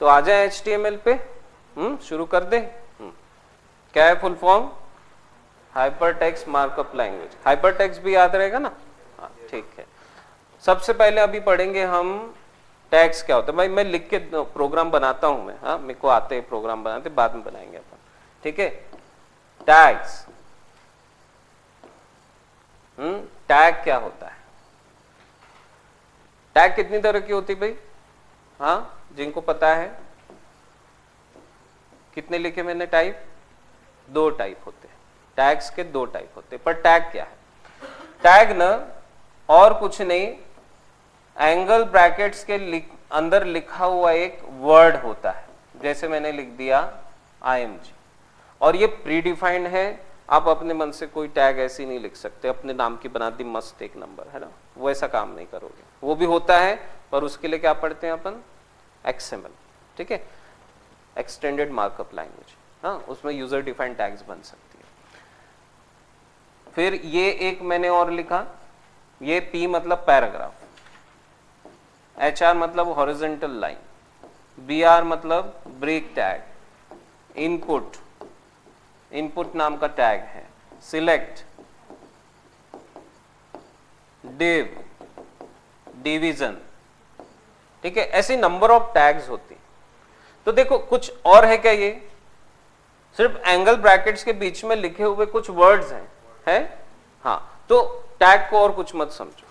तो आ जाए HTML पे, शुरू कर दे। क्या है full form? Hyper text markup language. Hyper text भी याद रहेगा ना? हाँ ठीक है। सबसे पहले अभी पढ़ेंगे हम टैग्स क्या होता है। भाई मैं लिख के प्रोग्राम बनाता हूं मैं, हाँ मेरे को आते हैं प्रोग्राम बनाते, बाद में बनाएंगे अपन, ठीक है। टैग्स, टैग क्या होता है? टैग कितनी तरह की होती भाई? हाँ जिनको पता है, कितने लिखे मैंने टाइप? 2 टाइप होते हैं टैग्स के, 2 टाइप होते हैं। पर टैग क्या है? टैग न और कुछ नहीं, एंगल ब्रैकेट्स के अंदर लिखा हुआ एक वर्ड होता है। जैसे मैंने लिख दिया IMG, और ये प्रीडिफाइंड है। आप अपने मन से कोई टैग ऐसी नहीं लिख सकते, अपने नाम की बना दी मस्त एक नंबर, है ना, वो ऐसा काम नहीं करोगे। वो भी होता है पर उसके लिए क्या पढ़ते हैं अपन? XML, ठीक है, एक्सटेंडेड मार्कअप लैंग्वेज। हाँ उसमें यूजर डिफाइंड टैग्स बन सकती है। फिर ये एक मैंने और लिखा, ये P मतलब पैराग्राफ, HR मतलब हॉरिजॉन्टल लाइन, BR मतलब ब्रेक टैग, इनपुट, इनपुट नाम का टैग है, सिलेक्ट, डिव, डिवीजन, ठीक है। ऐसी नंबर ऑफ टैग्स होती। तो देखो कुछ और है क्या? ये सिर्फ एंगल ब्रैकेट्स के बीच में लिखे हुए कुछ वर्ड्स हैं, हाँ। तो टैग को और कुछ मत समझो।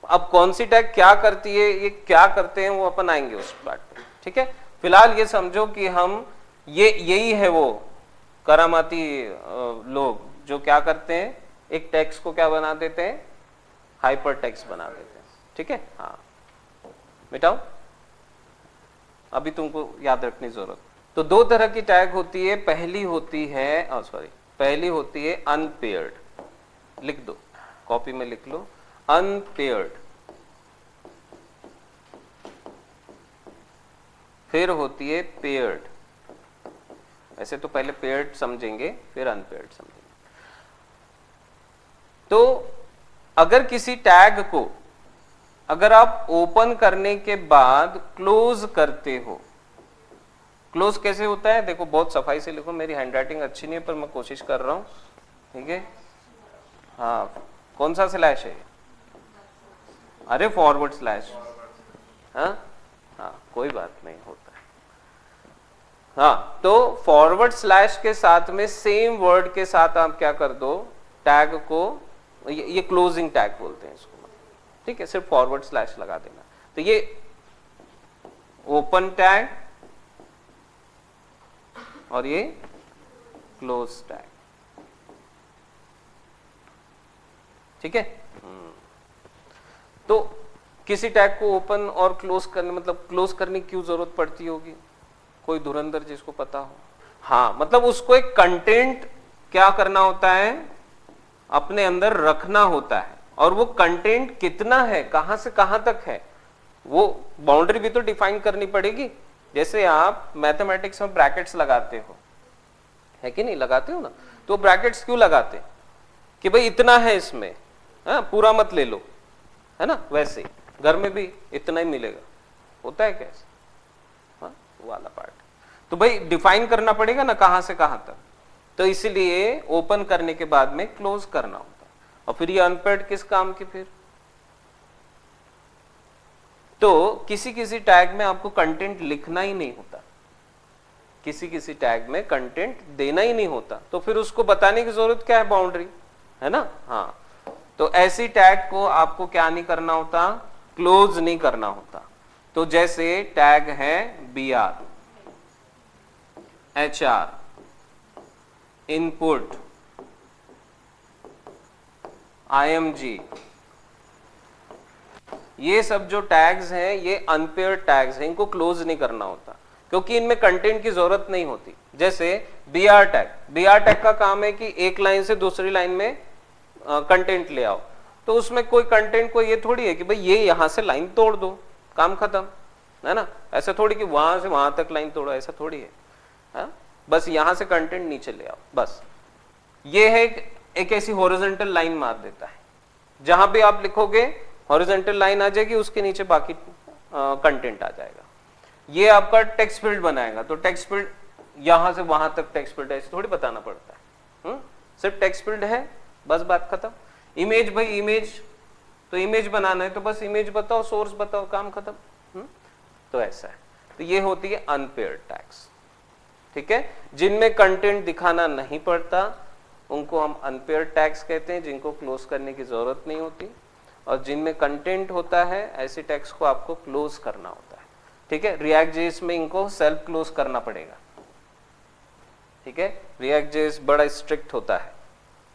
अब कौन सी टैग क्या करती है, ये क्या करते हैं, वो अपन आएंगे उस पार्ट पे, ठीक है। फिलहाल ये समझो कि हम यही है वो करामाती लोग जो क्या करते हैं, एक टेक्स्ट को क्या बना देते हैं? हाइपर टेक्स्ट बना देते हैं, ठीक है। हाँ मिटाओ, अभी तुमको याद रखने की जरूरत। तो 2 तरह की टैग होती है। पहली होती है अनपेयर्ड, लिख दो कॉपी में, लिख लो अनपेयर्ड। फिर होती है पेयर्ड। ऐसे तो पहले पेयर्ड समझेंगे फिर अनपेयर्ड समझेंगे। तो अगर किसी टैग को अगर आप ओपन करने के बाद क्लोज करते हो, क्लोज कैसे होता है? देखो बहुत सफाई से लिखो, मेरी हैंडराइटिंग अच्छी नहीं है पर मैं कोशिश कर रहा हूं, ठीक है। हाँ कौन सा स्लैश है? अरे फॉरवर्ड स्लैश, हाँ कोई बात नहीं, होता है। हाँ तो फॉरवर्ड स्लैश के साथ में सेम वर्ड के साथ आप क्या कर दो, टैग को, ये क्लोजिंग टैग बोलते हैं इसको, ठीक है, सिर्फ फॉरवर्ड स्लैश लगा देना। तो ये ओपन टैग और ये क्लोज टैग, ठीक है। तो किसी टैग को ओपन और क्लोज करने, मतलब क्लोज करने की क्यों जरूरत पड़ती होगी? कोई धुरंधर जिसको पता हो। हाँ मतलब उसको एक कंटेंट क्या करना होता है, अपने अंदर रखना होता है, और वो कंटेंट कितना है, कहां से कहां तक है, वो बाउंड्री भी तो डिफाइन करनी पड़ेगी। जैसे आप मैथमेटिक्स में ब्रैकेट्स लगाते हो, है कि नहीं, लगाते हो ना। तो ब्रैकेट्स क्यों लगाते? कि भाई इतना है इसमें, पूरा मत ले लो, है ना। वैसे घर में भी इतना ही मिलेगा, होता है कैसे, वाला पार्ट। तो भाई डिफाइन करना पड़ेगा ना कहां से कहां तक, तो इसलिए ओपन करने के बाद में क्लोज करना होता है। और फिर ये अनपेयर्ड किस काम की? फिर तो किसी किसी टैग में आपको कंटेंट लिखना ही नहीं होता, किसी किसी टैग में कंटेंट देना ही नहीं होता, तो फिर उसको बताने की जरूरत क्या है? बाउंड्री, है ना। हाँ तो ऐसी टैग को आपको क्या नहीं करना होता? क्लोज नहीं करना होता। तो जैसे टैग है BR, HR, इनपुट, IMG, ये सब जो टैग्स हैं ये अनपेयर्ड टैग्स हैं, इनको क्लोज नहीं करना होता क्योंकि इनमें कंटेंट की जरूरत नहीं होती। जैसे BR टैग का काम है कि एक लाइन से दूसरी लाइन में कंटेंट ले आओ, तो उसमें कोई कंटेंट को ये थोड़ी है कि भाई ये यहां से लाइन तोड़ दो, काम खत्म, है ना। ऐसा थोड़ी कि वहां से वहां तक लाइन तोड़ो, ऐसा थोड़ी है, हा? बस यहां से कंटेंट नीचे ले आओ, बस। ये है एक ऐसी हॉरिजॉन्टल लाइन मार देता है, जहां भी आप लिखोगे हॉरिजॉन्टल लाइन आ जाएगी, उसके नीचे बाकी कंटेंट आ जाएगा। ये आपका टेक्स्ट फील्ड बनाएगा, तो टेक्स्ट फील्ड यहां से वहां तक टेक्स्ट फील्ड है, ऐसे थोड़ी बताना पड़ता है। सिर्फ टेक्स्ट फील्ड है, बस बात खत्म। इमेज भाई इमेज, तो इमेज बनाना है तो बस इमेज बताओ, सोर्स बताओ, काम खत्म। तो ऐसा है। तो ये होती है अनपेयर्ड टैग्स, ठीक है। जिनमें कंटेंट दिखाना नहीं पड़ता उनको हम अनपेयर्ड टैग्स कहते हैं, जिनको क्लोज करने की जरूरत नहीं होती। और जिनमें कंटेंट होता है ऐसे टैग्स को आपको क्लोज करना होता है, ठीक है। रिएक्ट जेएस में इनको सेल्फ क्लोज करना पड़ेगा, ठीक है। रिएक्ट जेएस बड़ा स्ट्रिक्ट होता है,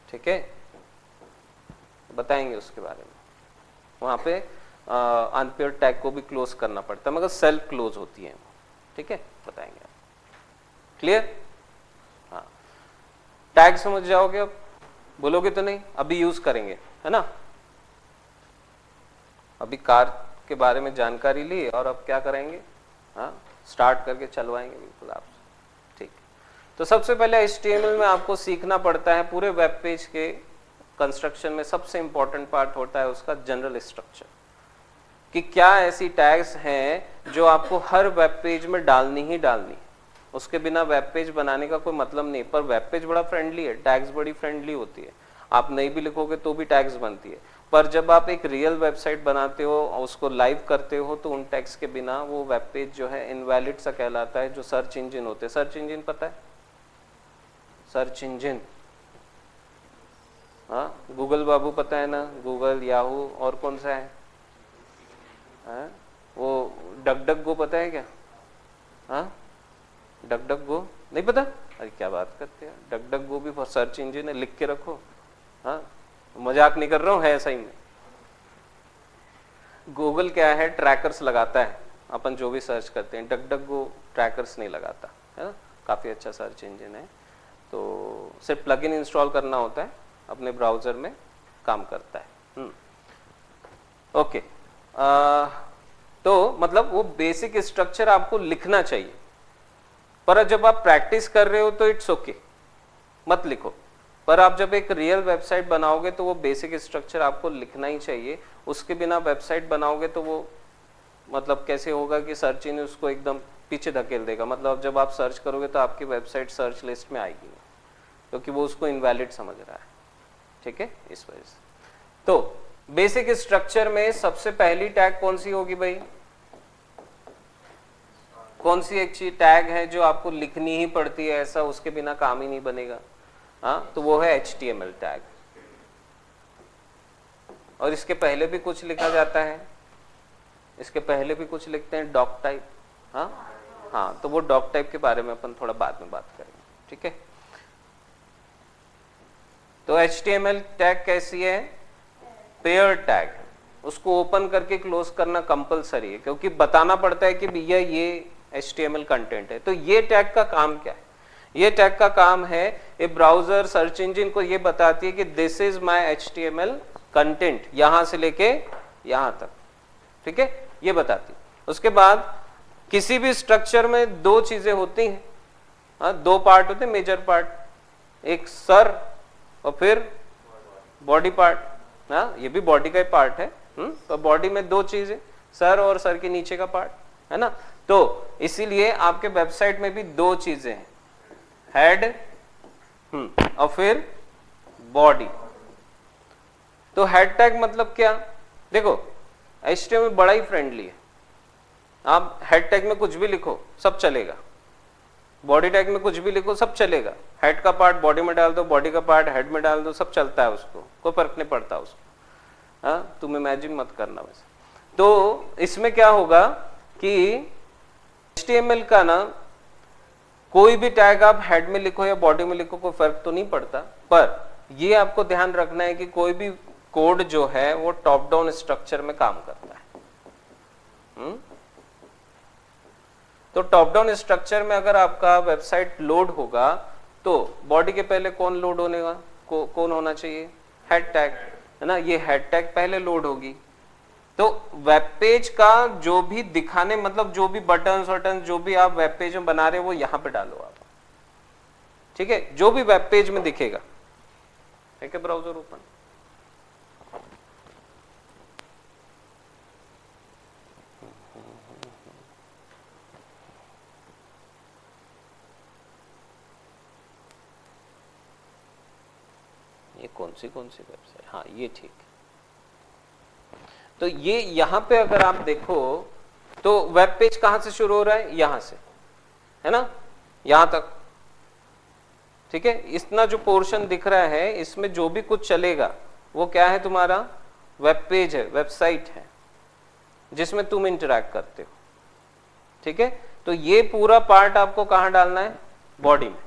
ठीक है, बताएंगे उसके बारे में। वहां पे अनपेयर्ड टैग को भी क्लोज करना पड़ता है, मगर सेल्फ क्लोज होती है, ठीक है, बताएंगे। क्लियर? हाँ, टैग समझ जाओगे अब, बोलोगे तो नहीं, अभी यूज करेंगे, है ना। अभी कार के बारे में जानकारी ली और अब क्या करेंगे, हाँ, स्टार्ट करके चलवाएंगे बिल्कुल आप, ठीक। तो सबसे पहले HTML में आपको सीखना पड़ता है, पूरे वेब पेज के कंस्ट्रक्शन में सबसे इंपॉर्टेंट पार्ट होता है उसका जनरल स्ट्रक्चर, कि क्या ऐसी टैग्स हैं जो आपको हर वेब पेज में डालनी ही डालनी, उसके बिना वेब पेज बनाने का कोई मतलब नहीं। पर वेब पेज बड़ा फ्रेंडली है, टैग्स बड़ी फ्रेंडली होती है, आप नहीं भी लिखोगे तो भी टैग्स बनती है। पर जब आप एक रियल वेबसाइट बनाते हो और उसको लाइव करते हो तो उन टैग्स के बिना वो वेब पेज जो है इनवैलिड सा कहलाता है। जो सर्च इंजन होते हैं, सर्च इंजन पता है, सर्च इंजन, हाँ, गूगल बाबू पता है ना, गूगल, याहू, और कौन सा है, वो डक डक गो पता है क्या, हाँ, डक डक गो नहीं पता, अरे क्या बात करते हैं, डक डक गो भी सर्च इंजन है, लिख के रखो, हाँ, मजाक नहीं कर रहा हूँ, है सही में। गूगल क्या है, ट्रैकर्स लगाता है, अपन जो भी सर्च करते हैं, डक डक गो ट्रैकर्स नहीं लगाता, है ना, काफी अच्छा सर्च इंजन है। तो सिर्फ प्लगइन इंस्टॉल करना होता है, अपने ब्राउजर में काम करता है। ओके, तो मतलब वो बेसिक स्ट्रक्चर आपको लिखना चाहिए, पर जब आप प्रैक्टिस कर रहे हो तो इट्स ओके, मत लिखो। पर आप जब एक रियल वेबसाइट बनाओगे तो वो बेसिक स्ट्रक्चर आपको लिखना ही चाहिए, उसके बिना वेबसाइट बनाओगे तो वो मतलब कैसे होगा कि सर्च इंजन उसको एकदम पीछे धकेल देगा। मतलब जब आप सर्च करोगे तो आपकी वेबसाइट सर्च लिस्ट में आएगी नहीं, क्योंकि वो उसको इनवैलिड समझ रहा है, ठीक है, इस वजह से। तो बेसिक स्ट्रक्चर में सबसे पहली टैग कौन सी होगी भाई, कौन सी एक चीज टैग है जो आपको लिखनी ही पड़ती है, ऐसा उसके बिना काम ही नहीं बनेगा, हाँ, तो वो है HTML टैग। और इसके पहले भी कुछ लिखा जाता है, इसके पहले भी कुछ लिखते हैं, डॉक टाइप, हाँ, तो वो डॉक टाइप के बारे में अपन थोड़ा बाद में बात करेंगे, ठीक है। तो HTML टैग कैसी है, पेयर टैग, उसको ओपन करके क्लोज करना कंपलसरी है, क्योंकि बताना पड़ता है कि भैया ये HTML कंटेंट है। तो ये टैग का काम क्या है, ये टैग का काम है, ये ब्राउजर सर्च इंजन को ये बताती है कि this is my HTML content, यहां से लेके यहां तक, ठीक है, ये बताती है। उसके बाद किसी भी स्ट्रक्चर में दो चीजें होती हैं, हाँ, दो पार्ट होते हैं मेजर पार्ट, एक सर और फिर बॉडी पार्ट, हाँ, ये भी बॉडी का ही पार्ट है। तो बॉडी में दो चीजें, सर और सर के नीचे का पार्ट, है ना। तो इसीलिए आपके वेबसाइट में भी दो चीजें हैं, हेड और फिर बॉडी। तो हेड टैग मतलब क्या, देखो HTML बड़ा ही फ्रेंडली है, आप हेड टैग में कुछ भी लिखो सब चलेगा, बॉडी टैग में कुछ भी लिखो सब चलेगा, हेड का पार्ट बॉडी में डाल दो, बॉडी का पार्ट हेड में डाल दो, सब चलता है, उसको कोई फर्क नहीं पड़ता उसको, हाँ, तुम इमेजिन मत करना वैसे। तो इसमें क्या होगा कि HTML का ना कोई भी टैग आप हेड में लिखो या बॉडी में लिखो कोई फर्क तो नहीं पड़ता, पर ये आपको ध्यान रखना है कि कोई भी कोड जो है वो टॉप डाउन स्ट्रक्चर में काम करता है। तो टॉप डाउन स्ट्रक्चर में अगर आपका वेबसाइट लोड होगा तो बॉडी के पहले कौन लोड होने का, कौन होना चाहिए, हेड टैग, है ना, ये हेड टैग पहले लोड होगी। तो वेब पेज का जो भी दिखाने, मतलब जो भी बटन जो भी आप वेब पेज में बना रहे हो वो यहां पे डालो आप, ठीक है, जो भी वेब पेज में दिखेगा, ठीक है, ब्राउजर ओपन, ये कौन सी वेबसाइट, हाँ ये ठीक है। तो ये यहां पे अगर आप देखो तो वेब पेज कहां से शुरू हो रहा है, यहां से, है ना, यहां तक, ठीक है। इतना जो पोर्शन दिख रहा है इसमें जो भी कुछ चलेगा वो क्या है, तुम्हारा वेब पेज है, वेबसाइट है, जिसमें तुम इंटरैक्ट करते हो, ठीक है। तो ये पूरा पार्ट आपको कहां डालना है, बॉडी में।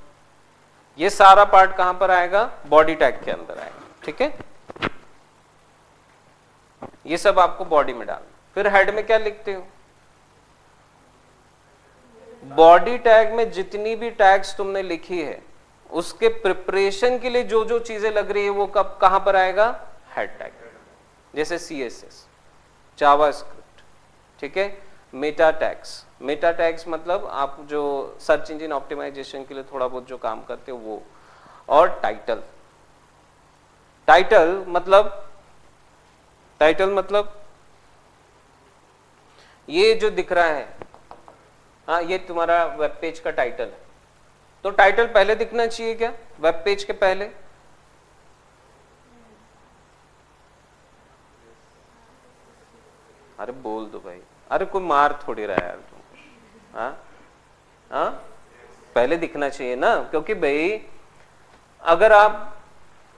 ये सारा पार्ट कहां पर आएगा, बॉडी टैग के अंदर आएगा, ठीक है। ये सब आपको बॉडी में डालना। फिर हेड में क्या लिखते हो, बॉडी टैग में जितनी भी टैग्स तुमने लिखी है उसके प्रिपरेशन के लिए जो जो चीजें लग रही है वो कब कहां पर आएगा, हेड टैग। जैसे CSS, जावास्क्रिप्ट, ठीक है, मेटा टैग्स। मेटा टैग्स मतलब आप जो सर्च इंजन ऑप्टिमाइजेशन के लिए थोड़ा बहुत जो काम करते हो वो। और टाइटल, टाइटल मतलब ये जो दिख रहा है, हाँ ये तुम्हारा वेब पेज का टाइटल है। तो टाइटल पहले दिखना चाहिए क्या, वेब पेज के पहले? अरे बोल दो भाई, अरे कोई मार थोड़ी रहा है यार तुम, हाँ पहले दिखना चाहिए ना, क्योंकि भाई अगर आप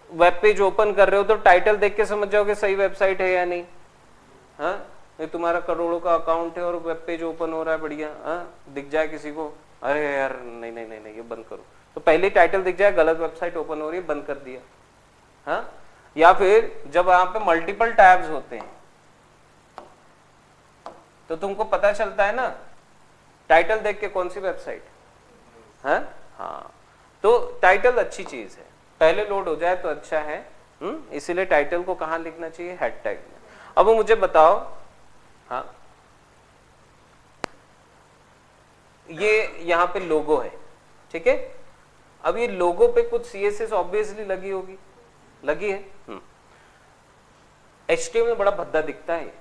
वेब पेज ओपन कर रहे हो तो टाइटल देख के समझ जाओगे सही वेबसाइट है या नहीं। हाँ ये तुम्हारा करोड़ों का अकाउंट है और वेब पेज ओपन हो रहा है बढ़िया, हाँ दिख जाए किसी को, अरे यार नहीं नहीं नहीं नहीं ये बंद करो, तो पहले टाइटल दिख जाए गलत वेबसाइट ओपन हो रही है, बंद कर दिया। हाँ या फिर जब वहां पे मल्टीपल टैब्स होते हैं तो तुमको पता चलता है ना टाइटल देख के कौन सी वेबसाइट है। हाँ तो टाइटल अच्छी चीज है, पहले लोड हो जाए तो अच्छा है। इसीलिए टाइटल को कहां लिखना चाहिए, हेड टैग में। अब मुझे बताओ, हाँ ये यहां पे लोगो है, ठीक है। अब ये लोगो पे कुछ CSS ऑब्वियसली लगी होगी, लगी है। HTML बड़ा भद्दा दिखता है,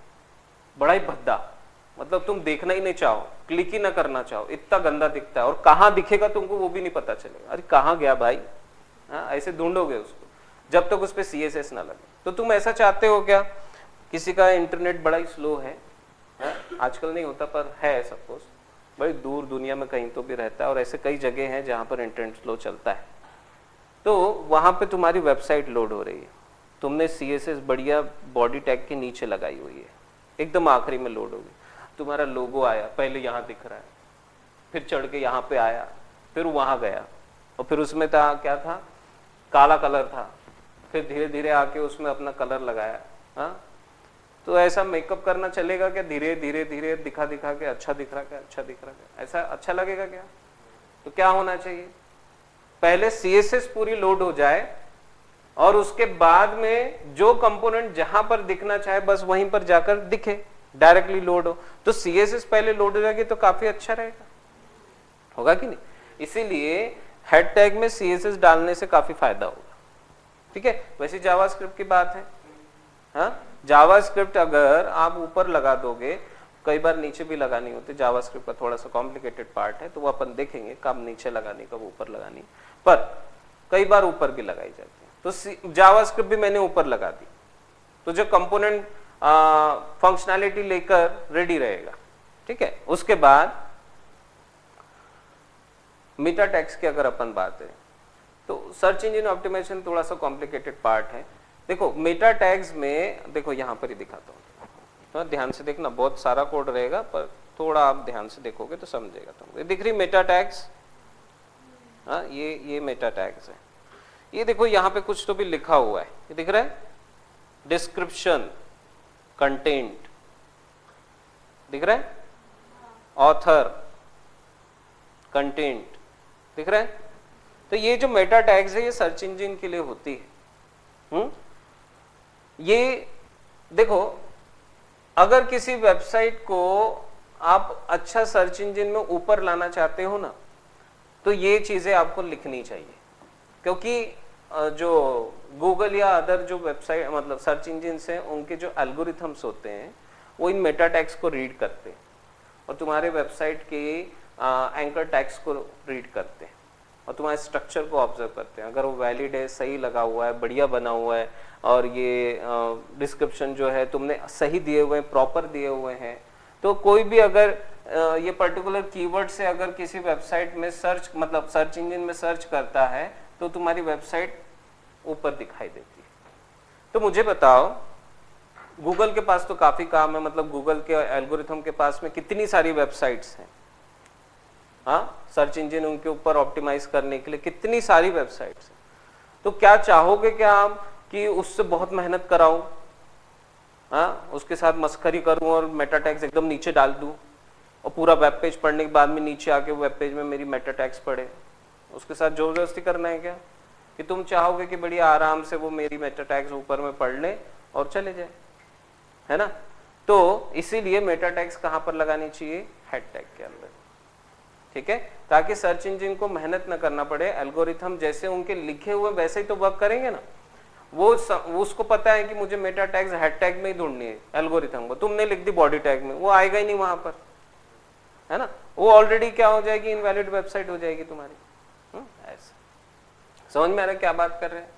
बड़ा ही भद्दा, मतलब तुम देखना ही नहीं चाहो, क्लिक ही ना करना चाहो, इतना गंदा दिखता है। और कहां दिखेगा तुमको वो भी नहीं पता चलेगा, अरे कहां गया भाई, हाँ ऐसे ढूंढोगे उसको जब तक उस पर CSS ना लगे। तो तुम ऐसा चाहते हो क्या, किसी का इंटरनेट बड़ा ही स्लो है, आजकल नहीं होता पर है सपोज, बड़ी दूर दुनिया में कहीं तो भी रहता है और ऐसे कई जगह हैं जहां पर इंटरनेट स्लो चलता है, तो वहां पे तुम्हारी वेबसाइट लोड हो रही है, तुमने CSS बढ़िया बॉडी टैग के नीचे लगाई हुई है, एकदम आखिरी में लोड होगी, तुम्हारा लोगो आया, पहले यहां दिख रहा है, फिर चढ़ के यहां पे आया, फिर वहां गया, और फिर उसमें था क्या था, काला कलर था, फिर धीरे धीरे आके उसमें अपना कलर लगाया। हाँ तो ऐसा मेकअप करना चलेगा क्या, धीरे धीरे धीरे दिखा दिखा के अच्छा दिख रहा क्या, अच्छा दिख रहा क्या, ऐसा अच्छा लगेगा क्या? तो क्या होना चाहिए, पहले CSS पूरी लोड हो जाए और उसके बाद में जो कंपोनेंट जहां पर दिखना चाहे बस वहीं पर जाकर दिखे, डायरेक्टली लोड हो। तो CSS पहले लोड हो जाएगी तो काफी अच्छा रहेगा, होगा कि नहीं। इसीलिए हेड टैग में CSS डालने से काफी फायदा होगा, ठीक है। वैसे जावास्क्रिप्ट की बात है, हाँ जावास्क्रिप्ट अगर आप ऊपर लगा दोगे, कई बार नीचे भी लगानी होती है, जावास्क्रिप्ट का थोड़ा सा कॉम्प्लिकेटेड पार्ट है तो वो अपन देखेंगे कब नीचे लगानी कब ऊपर लगानी, पर कई बार ऊपर भी लगाई जाती है। तो जावास्क्रिप्ट भी मैंने ऊपर लगा दी, तो जो कंपोनेंट फंक्शनैलिटी लेकर रेडी रहेगा, ठीक है। उसके बाद मेटा टैग्स की अगर अपन बात करें तो सर्च इंजन ऑप्टिमाइजेशन थोड़ा सा कॉम्प्लिकेटेड पार्ट है। देखो मेटा टैग्स में, देखो यहां पर ही दिखाता हूं, तो ध्यान से देखना, बहुत सारा कोड रहेगा पर थोड़ा आप ध्यान से देखोगे तो समझेगा तुमको। ये दिख रही मेटा टैग्स, हाँ ये मेटा टैग्स है। ये देखो यहाँ पे कुछ तो भी लिखा हुआ है, ये दिख रहा है, डिस्क्रिप्शन, कंटेंट दिख रहा है, ऑथर, कंटेंट दिख रहा है। तो ये जो मेटा टैग्स है ये सर्च इंजन के लिए होती है। ये देखो अगर किसी वेबसाइट को आप अच्छा सर्च इंजन में ऊपर लाना चाहते हो ना, तो ये चीजें आपको लिखनी चाहिए, क्योंकि जो गूगल या अदर जो वेबसाइट मतलब सर्च इंजन हैं उनके जो एल्गोरिथम्स होते हैं वो इन मेटा टैग्स को रीड करते हैं और तुम्हारे वेबसाइट के एंकर टैग्स को रीड करते हैं। और तुम्हारे स्ट्रक्चर को ऑब्जर्व करते हैं। अगर वो वैलिड है, सही लगा हुआ है, बढ़िया बना हुआ है, और ये डिस्क्रिप्शन जो है तुमने सही दिए हुए हैं, प्रॉपर दिए हुए हैं, तो कोई भी अगर ये पर्टिकुलर कीवर्ड से अगर किसी वेबसाइट में सर्च, मतलब सर्च इंजन में सर्च करता है, तो तुम्हारी वेबसाइट ऊपर दिखाई देती है। तो मुझे बताओ, गूगल के पास तो काफी काम है, मतलब गूगल के एल्गोरिथम के पास में कितनी सारी वेबसाइट्स हैं, हाँ, सर्च इंजन उनके ऊपर ऑप्टिमाइज करने के लिए कितनी सारी वेबसाइट्स हैं। तो क्या चाहोगे क्या आप कि उससे बहुत मेहनत कराऊं, हाँ, उसके साथ मस्खरी करूं और मेटा टैग्स एकदम नीचे डाल दूं, और पूरा वेब पेज पढ़ने के बाद में नीचे आके वेब पेज में मेरी मेटा टैग्स पढ़े? उसके साथ जबरदस्ती करना है क्या? कि तुम चाहोगे कि बड़ी आराम से वो मेरी मेटा टैग्स ऊपर में पढ़ ले और चले जाए, है ना? तो इसीलिए मेटा टैग्स कहां पर लगानी चाहिए? हेड टैग के अंदर, ठीक है, ताकि सर्च इंजन को मेहनत न करना पड़े। एल्गोरिथम जैसे उनके लिखे हुए वैसे ही तो वर्क करेंगे ना। वो उसको पता है कि मुझे मेटा टैग्स हेड टैग में ही ढूंढनी है एल्गोरिथम को। तुमने लिख दी बॉडी टैग में, वो आएगा ही नहीं वहां पर, है ना? वो ऑलरेडी क्या हो जाएगी? इनवैलिड वेबसाइट हो जाएगी तुम्हारी। ऐसा समझ में आ रहा है क्या बात कर रहे हैं?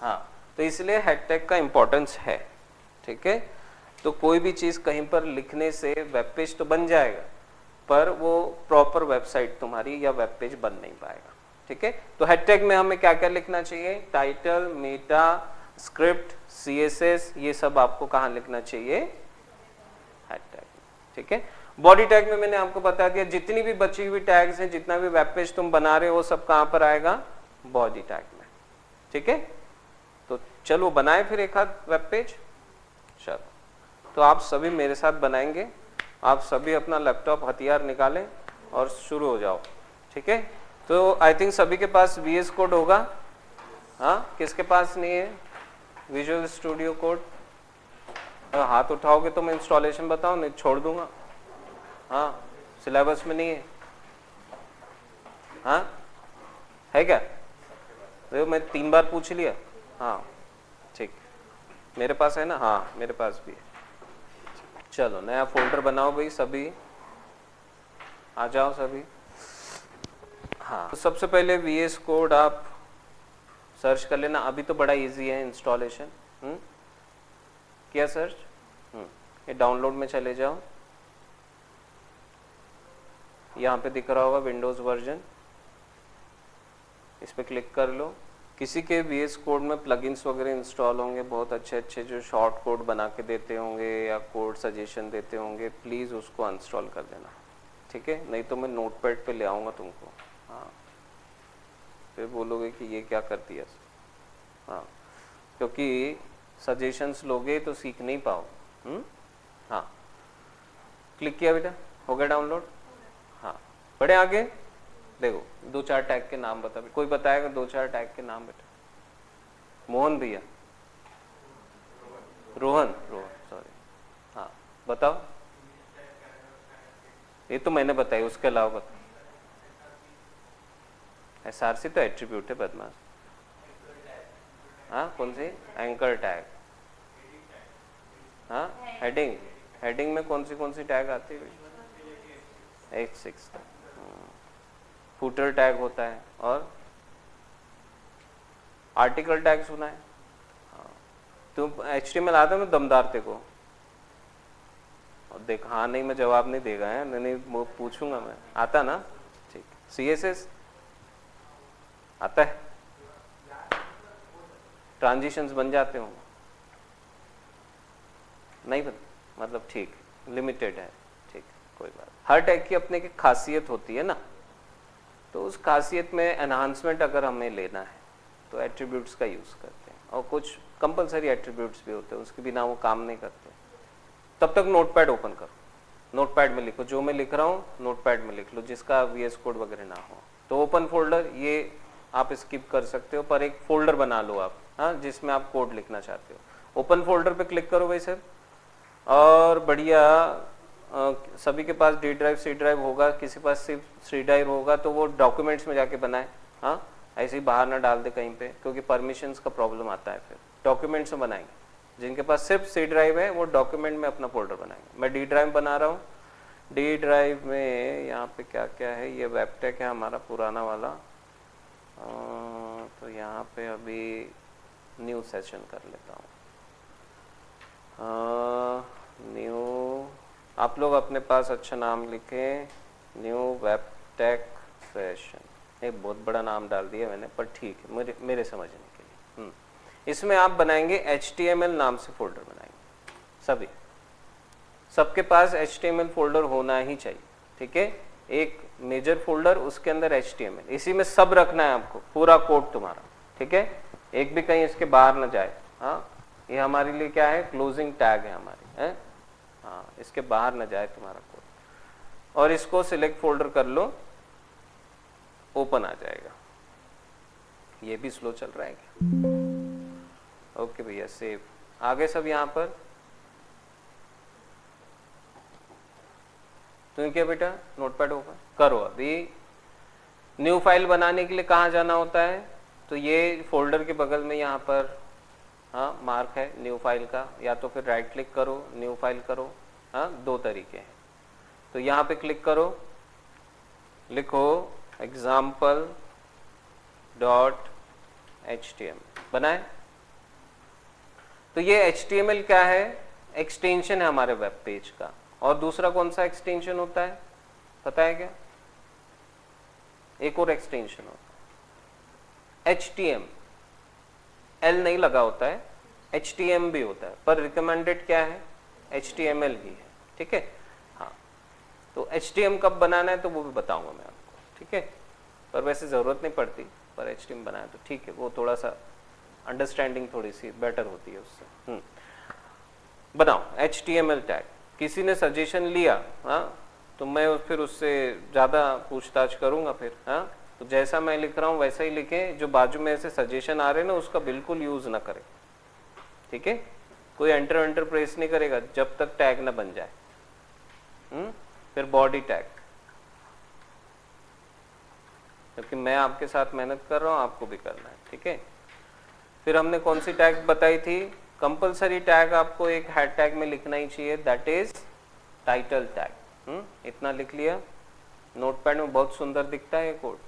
हाँ, तो इसलिए हेड टैग का इंपॉर्टेंस है, ठीक है। तो कोई भी चीज कहीं पर लिखने से वेब पेज तो बन जाएगा, पर वो प्रॉपर वेबसाइट तुम्हारी या वेब पेज बन नहीं पाएगा, ठीक है। तो हेड टैग में हमें क्या क्या लिखना चाहिए? टाइटल, मेटा, स्क्रिप्ट, सीएसएस, ये सब आपको कहाँ लिखना चाहिए? हेड टैग, ठीक है। बॉडी टैग में मैंने आपको बता दिया, जितनी भी बची हुई टैग्स हैं, जितना भी वेब पेज तुम बना रहे हो, वो सब कहाँ पर आएगा? बॉडी टैग में, ठीक है। तो चलो बनाए फिर एक आध वेब पेज। चलो, तो आप सभी मेरे साथ बनाएंगे। आप सभी अपना लैपटॉप हथियार निकालें और शुरू हो जाओ, ठीक है। तो आई थिंक सभी के पास VS कोड होगा, हाँ, किसके पास नहीं है विजुअल स्टूडियो कोड? हाथ उठाओगे तो मैं इंस्टॉलेशन बताऊं, नहीं छोड़ दूंगा। हाँ, सिलेबस में नहीं है, हाँ है क्या? देखो मैं 3 बार पूछ लिया। हाँ ठीक, मेरे पास है ना? हाँ मेरे पास भी है। चलो नया फोल्डर बनाओ भाई, सभी आ जाओ सभी। हाँ, तो सबसे पहले VS कोड आप सर्च कर लेना। अभी तो बड़ा इजी है इंस्टॉलेशन। किया सर्च? ये डाउनलोड में चले जाओ, यहाँ पे दिख रहा होगा विंडोज वर्जन, इस पे क्लिक कर लो। किसी के VS कोड में प्लगइन्स वगैरह इंस्टॉल होंगे, बहुत अच्छे अच्छे जो शॉर्ट कोड बना के देते होंगे या कोड सजेशन देते होंगे, प्लीज़ उसको अनइंस्टॉल कर देना, ठीक है। नहीं तो मैं नोटपैड पे ले आऊँगा तुमको। हाँ, फिर बोलोगे कि ये क्या कर दिया। हाँ, क्योंकि सजेशंस लोगे तो सीख नहीं पाओ। हाँ, क्लिक किया बेटा, हो गया डाउनलोड? हाँ, बढ़े आगे। देखो 2-4 टैग के नाम बता, कोई बताएगा 2-4 टैग के नाम बेटा? मोहन भैया, रोहन सॉरी, हाँ बताओ। ये तो मैंने बताई, उसके अलावा बताओ। SRC तो एट्रीब्यूट है बदमाश। हाँ कौन सी? Anchor tag. हाँ, हेडिंग में कौन सी टैग आती है? H6 तक। फुटर टैग होता है, और आर्टिकल टैग सुना है? हाँ, तुम HTML आता है? मैं दमदार ते को देख। हाँ नहीं, मैं जवाब नहीं देगा है, नहीं वो पूछूंगा मैं। आता ना? ठीक। CSS आता है? ट्रांजिशंस बन जाते हो? नहीं बन, मतलब ठीक, लिमिटेड है, ठीक, कोई बात। हर टैग की अपने की खासियत होती है ना, तो उस खासियत में एनहांसमेंट अगर हमें लेना है तो एट्रीब्यूट्स का यूज़ करते हैं, और कुछ कंपलसरी एट्रीब्यूट्स भी होते हैं, उसके बिना वो काम नहीं करते। तब तक नोटपैड ओपन करो, नोटपैड में लिखो, जो मैं लिख रहा हूँ नोटपैड में लिख लो, जिसका VS कोड वगैरह ना हो। तो ओपन फोल्डर ये आप स्किप कर सकते हो, पर एक फोल्डर बना लो आप, हाँ, जिसमें आप कोड लिखना चाहते हो। ओपन फोल्डर पे क्लिक करो भाई साहब, और बढ़िया सभी के पास D ड्राइव C ड्राइव होगा, किसी पास सिर्फ C ड्राइव होगा तो वो डॉक्यूमेंट्स में जाके बनाए। हाँ, ऐसे ही बाहर ना डाल दे कहीं पे, क्योंकि परमिशंस का प्रॉब्लम आता है। फिर डॉक्यूमेंट्स में बनाएंगे। जिनके पास सिर्फ C ड्राइव है वो डॉक्यूमेंट में अपना फोल्डर बनाएंगे। मैं D ड्राइव बना रहा हूँ। D ड्राइव में यहाँ पे क्या क्या है? ये वेबटेक है हमारा पुराना वाला, तो यहाँ पे अभी न्यू सेशन कर लेता हूँ। न्यू, आप लोग अपने पास अच्छा नाम लिखें, न्यू वेब टेक सेशन। एक बहुत बड़ा नाम डाल दिया मैंने, पर ठीक है मेरे समझने के लिए। इसमें आप बनाएंगे HTML नाम से फोल्डर बनाएंगे। सबके पास HTML फोल्डर होना ही चाहिए, ठीक है। एक मेजर फोल्डर, उसके अंदर HTML, इसी में सब रखना है आपको, पूरा कोड तुम्हारा, ठीक है। एक भी कहीं इसके बाहर ना जाए। हाँ, ये हमारे लिए क्या है, क्लोजिंग टैग है हमारी, है। हाँ, इसके बाहर ना जाए तुम्हारा कोड। और इसको सिलेक्ट फोल्डर कर लो, ओपन आ जाएगा। ये भी स्लो चल रहा है क्या? ओके भैया, सेव। आगे सब यहाँ पर तो क्या बेटा, नोटपैड ओपन करो। अभी न्यू फाइल बनाने के लिए कहाँ जाना होता है, तो ये फोल्डर के बगल में यहाँ पर हाँ मार्क है न्यू फाइल का, या तो फिर राइट क्लिक करो, न्यू फाइल करो। हाँ, दो तरीके हैं। तो यहाँ पे क्लिक करो, लिखो example.html, बनाए। तो ये HTML क्या है, एक्सटेंशन है हमारे वेब पेज का। और दूसरा कौन सा एक्सटेंशन होता है, पता है क्या? एक और एक्सटेंशन होता है HTM, L नहीं लगा होता है, HTM भी होता है, पर रिकमेंडेड क्या है, HTML ही है, ठीक है। हाँ, तो HTM कब बनाना है तो वो भी बताऊंगा मैं आपको, ठीक है। पर वैसे जरूरत नहीं पड़ती, पर HTM बनाए तो ठीक है, वो थोड़ा सा अंडरस्टैंडिंग थोड़ी सी बेटर होती है उससे। बनाओ HTML टैग। किसी ने सजेशन लिया, हाँ, तो मैं फिर उससे ज़्यादा पूछताछ करूँगा फिर। हाँ, तो जैसा मैं लिख रहा हूँ वैसा ही लिखें, जो बाजू में ऐसे सजेशन आ रहे हैं ना उसका बिल्कुल यूज़ ना करें, ठीक है। कोई एंटर प्रेस नहीं करेगा जब तक टैग ना बन जाए। फिर बॉडी टैग, क्योंकि मैं आपके साथ मेहनत कर रहा हूँ, आपको भी करना है, ठीक है। फिर हमने कौन सी टैग बताई थी, कंपलसरी टैग आपको एक हेड टैग में लिखना ही चाहिए, दैट इज टाइटल टैग। इतना लिख लिया। नोटपैड में बहुत सुंदर दिखता है ये कोड,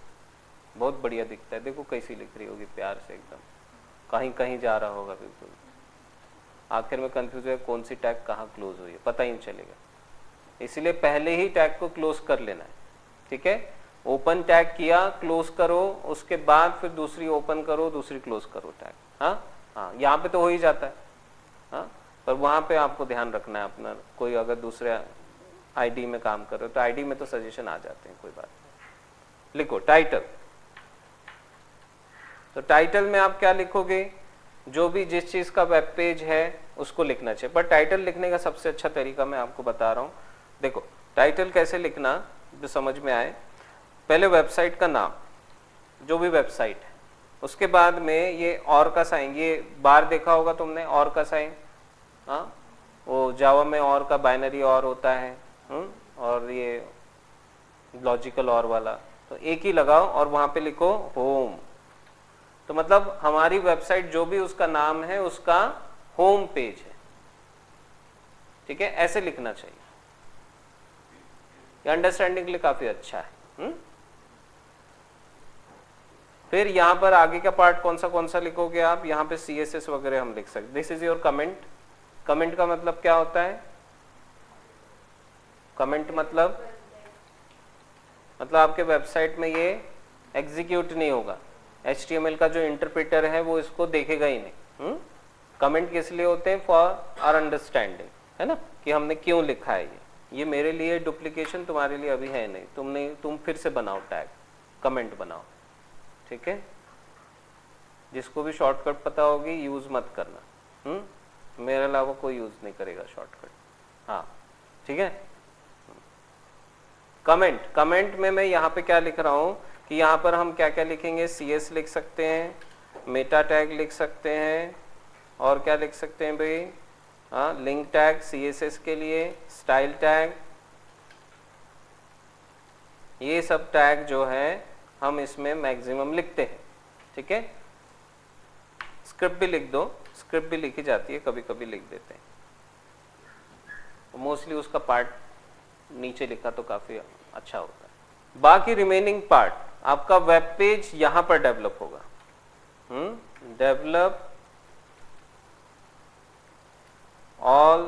बहुत बढ़िया दिखता है। देखो कैसी लिख रही होगी, प्यार से एकदम, कहीं कहीं जा रहा होगा बिल्कुल। आखिर में कंफ्यूज है कौन सी टैग कहाँ क्लोज हुई है, पता ही नहीं चलेगा। इसलिए पहले ही टैग को क्लोज कर लेना है, ठीक है। ओपन टैग किया, क्लोज करो, उसके बाद फिर दूसरी ओपन करो, दूसरी क्लोज करो टैग। हाँ, यहाँ पे तो हो ही जाता है। हाँ, पर वहाँ पे आपको ध्यान रखना है अपना। कोई अगर दूसरे आईडी में काम कर रहे हो तो आईडी में तो सजेशन आ जाते हैं, कोई बात नहीं। लिखो टाइटल। तो टाइटल में आप क्या लिखोगे, जो भी जिस चीज का वेब पेज है उसको लिखना चाहिए। पर टाइटल लिखने का सबसे अच्छा तरीका मैं आपको बता रहा हूँ। देखो टाइटल कैसे लिखना, जो समझ में आए। पहले वेबसाइट का नाम, जो भी वेबसाइट है, उसके बाद में ये और का साइन, ये बार देखा होगा तुमने, और का साइन। हाँ, वो जावा में और का बाइनरी और होता है, और ये लॉजिकल और वाला, तो एक ही लगाओ और वहां पे लिखो होम। तो मतलब हमारी वेबसाइट जो भी उसका नाम है उसका होम पेज है, ठीक है। ऐसे लिखना चाहिए, ये अंडरस्टैंडिंग के लिए काफी अच्छा है। फिर यहाँ पर आगे का पार्ट कौन सा लिखोगे आप, यहाँ पे CSS वगैरह हम लिख सकते। This is your comment. Comment का मतलब क्या होता है, कमेंट मतलब आपके वेबसाइट में ये एग्जीक्यूट नहीं होगा। HTML का जो इंटरप्रेटर है वो इसको देखेगा ही नहीं। कमेंट किस लिए होते हैं, फॉर आवर अंडरस्टैंडिंग, है ना, कि हमने क्यों लिखा है। ये मेरे लिए डुप्लीकेशन, तुम्हारे लिए अभी है नहीं। तुम फिर से बनाओ टैग, कमेंट बनाओ, ठीक है। जिसको भी शॉर्टकट पता होगी यूज मत करना, मेरे अलावा कोई यूज नहीं करेगा शॉर्टकट। हाँ, ठीक है। कमेंट में मैं यहाँ पे क्या लिख रहा हूँ कि यहाँ पर हम क्या क्या लिखेंगे, CS लिख सकते हैं, मेटा टैग लिख सकते हैं, और क्या लिख सकते हैं भाई, हाँ, लिंक टैग CSS के लिए, स्टाइल टैग, ये सब टैग जो है हम इसमें मैक्सिमम लिखते हैं, ठीक है। स्क्रिप्ट भी लिख दो, स्क्रिप्ट भी लिखी जाती है, कभी कभी लिख देते हैं। मोस्टली उसका पार्ट नीचे लिखा तो काफी अच्छा होता है। बाकी रिमेनिंग पार्ट आपका वेब पेज यहां पर डेवलप होगा। डेवलप ऑल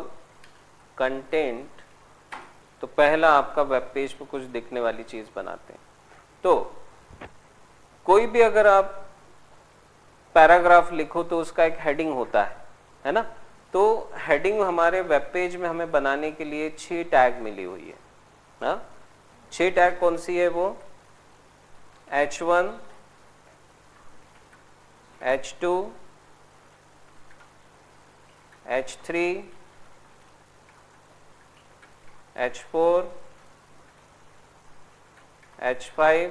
कंटेंट, तो पहला आपका वेब पेज पे कुछ दिखने वाली चीज बनाते हैं। तो कोई भी अगर आप पैराग्राफ लिखो तो उसका एक हेडिंग होता है ना। तो हेडिंग हमारे वेब पेज में हमें बनाने के लिए 6 टैग मिली हुई है ना। 6 टैग कौन सी है वो? H1, H2, H3, H4, H5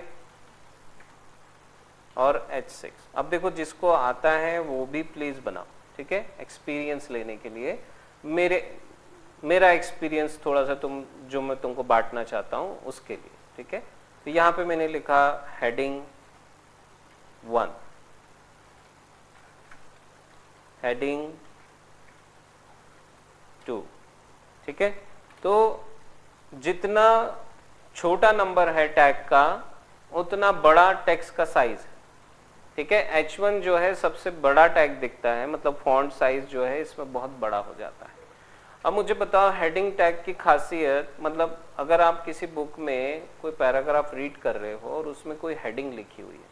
और H6। अब देखो जिसको आता है वो भी प्लीज बनाओ, ठीक है, एक्सपीरियंस लेने के लिए। मेरा एक्सपीरियंस थोड़ा सा जो मैं तुमको बांटना चाहता हूं उसके लिए, ठीक है। तो यहां पे मैंने लिखा हेडिंग 1, हेडिंग 2, ठीक है। तो जितना छोटा नंबर है टैग का उतना बड़ा टेक्स्ट का साइज है, ठीक है। H1 जो है सबसे बड़ा टैग दिखता है, मतलब फॉन्ट साइज जो है इसमें बहुत बड़ा हो जाता है। अब मुझे बताओ हेडिंग टैग की खासियत, मतलब अगर आप किसी बुक में कोई पैराग्राफ रीड कर रहे हो और उसमें कोई हेडिंग लिखी हुई है,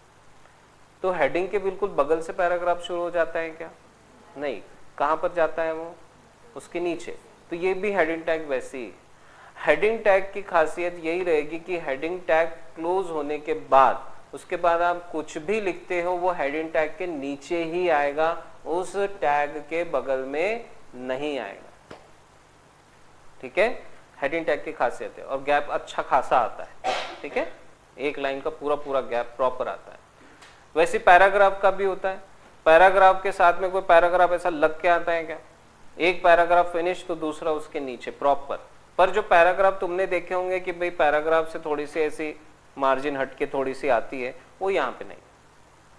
तो हेडिंग के बिल्कुल बगल से पैराग्राफ शुरू हो जाता है क्या? नहीं, कहां पर जाता है वो? उसके नीचे। तो ये भी हेडिंग टैग वैसी ही। हेडिंग टैग की खासियत यही रहेगी कि हेडिंग टैग क्लोज होने के बाद उसके बाद आप कुछ भी लिखते हो वो हेडिंग टैग के नीचे ही आएगा, उस टैग के बगल में नहीं आएगा, ठीक है। हेडिंग टैग की खासियत है। और गैप अच्छा खासा आता है, ठीक है, एक लाइन का पूरा गैप प्रॉपर आता है। वैसे पैराग्राफ का भी होता है। पैराग्राफ के साथ में कोई पैराग्राफ ऐसा लग के आता है क्या? एक पैराग्राफ फिनिश तो दूसरा उसके नीचे प्रॉपर। पर जो पैराग्राफ तुमने देखे होंगे कि भाई पैराग्राफ से थोड़ी सी ऐसी मार्जिन हट के थोड़ी सी आती है, वो यहाँ पे नहीं,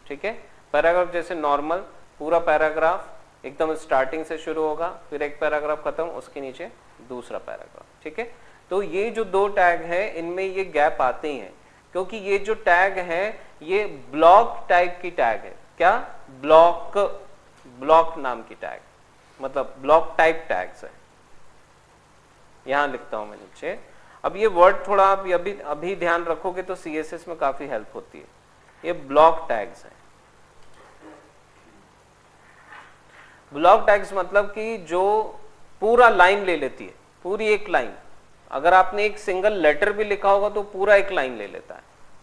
ठीक है। पैराग्राफ जैसे नॉर्मल पूरा पैराग्राफ एकदम स्टार्टिंग से शुरू होगा, फिर एक पैराग्राफ खत्म, उसके नीचे दूसरा पैराग्राफ, ठीक है। तो ये जो 2 टैग है इनमें ये गैप आते ही हैं, क्योंकि ये जो टैग है ये ब्लॉक टाइप की टैग है। क्या? ब्लॉक नाम की टैग, मतलब ब्लॉक टाइप टैग्स है। यहां लिखता हूं मैं नीचे। अब ये वर्ड थोड़ा आप अभी ध्यान रखोगे तो CSS में काफी हेल्प होती है। ये ब्लॉक टैग्स है। ब्लॉक टैग्स मतलब कि जो पूरा लाइन ले लेती है, पूरी एक लाइन। अगर आपने एक सिंगल लेटर भी लिखा होगा तो पूरा एक लाइन ले लेता है,